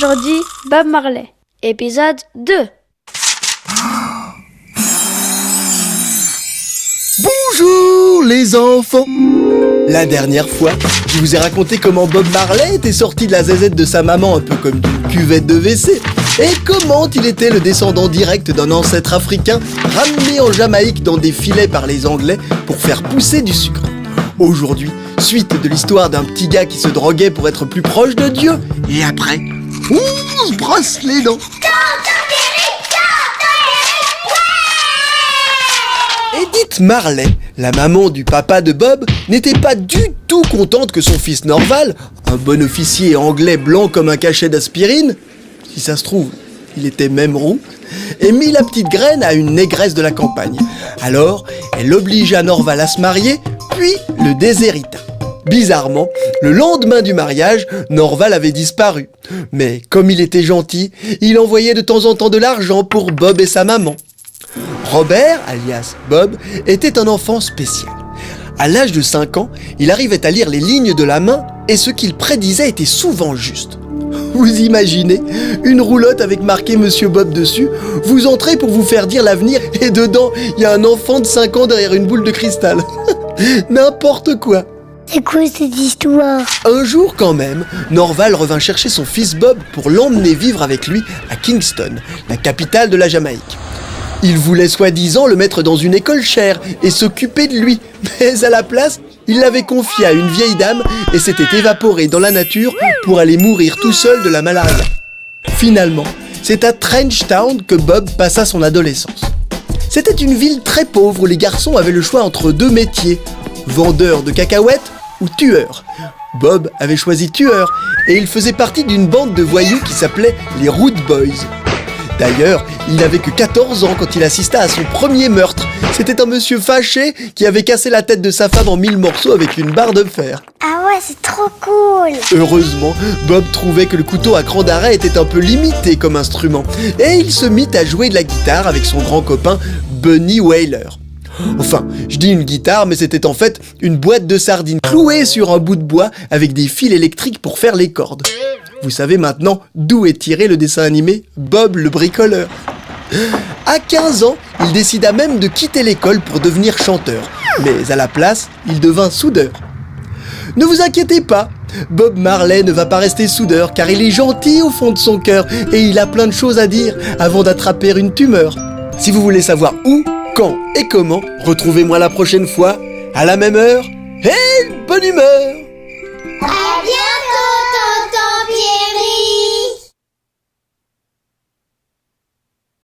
aujourd'hui Bob Marley, épisode 2. Bonjour les enfants! La dernière fois, je vous ai raconté comment Bob Marley était sorti de la zézette de sa maman un peu comme d'une cuvette de WC et comment il était le descendant direct d'un ancêtre africain ramené en Jamaïque dans des filets par les Anglais pour faire pousser du sucre. Aujourd'hui, suite de l'histoire d'un petit gars qui se droguait pour être plus proche de Dieu. Et après, on se brosse les dents. Edith Marley, la maman du papa de Bob, n'était pas du tout contente que son fils Norval, un bon officier anglais blanc comme un cachet d'aspirine, si ça se trouve, il était même roux, ait mis la petite graine à une négresse de la campagne. Alors, elle obligea Norval à se marier, puis le déshérita. Bizarrement, le lendemain du mariage, Norval avait disparu. Mais comme il était gentil, il envoyait de temps en temps de l'argent pour Bob et sa maman. Robert, alias Bob, était un enfant spécial. À l'âge de 5 ans, il arrivait à lire les lignes de la main et ce qu'il prédisait était souvent juste. Vous imaginez, une roulotte avec marqué Monsieur Bob dessus, vous entrez pour vous faire dire l'avenir et dedans, il y a un enfant de 5 ans derrière une boule de cristal. N'importe quoi. C'est quoi cette histoire? Un jour quand même, Norval revint chercher son fils Bob pour l'emmener vivre avec lui à Kingston, la capitale de la Jamaïque. Il voulait soi-disant le mettre dans une école chère et s'occuper de lui, mais à la place, il l'avait confié à une vieille dame et s'était évaporé dans la nature pour aller mourir tout seul de la malaria. Finalement, c'est à Trenchtown que Bob passa son adolescence. C'était une ville très pauvre où les garçons avaient le choix entre 2 métiers, vendeur de cacahuètes ou tueur. Bob avait choisi tueur et il faisait partie d'une bande de voyous qui s'appelait les Rude Boys. D'ailleurs, il n'avait que 14 ans quand il assista à son premier meurtre. C'était un monsieur fâché qui avait cassé la tête de sa femme en 1000 morceaux avec une barre de fer. Ah ouais, c'est trop cool! Heureusement, Bob trouvait que le couteau à cran d'arrêt était un peu limité comme instrument et il se mit à jouer de la guitare avec son grand copain Bunny Wailer. Enfin, je dis une guitare, mais c'était en fait une boîte de sardines clouée sur un bout de bois avec des fils électriques pour faire les cordes. Vous savez maintenant d'où est tiré le dessin animé Bob le bricoleur. À 15 ans, il décida même de quitter l'école pour devenir chanteur. Mais à la place, il devint soudeur. Ne vous inquiétez pas, Bob Marley ne va pas rester soudeur car il est gentil au fond de son cœur et il a plein de choses à dire avant d'attraper une tumeur. Si vous voulez savoir où, quand et comment, retrouvez-moi la prochaine fois, à la même heure, et bonne humeur!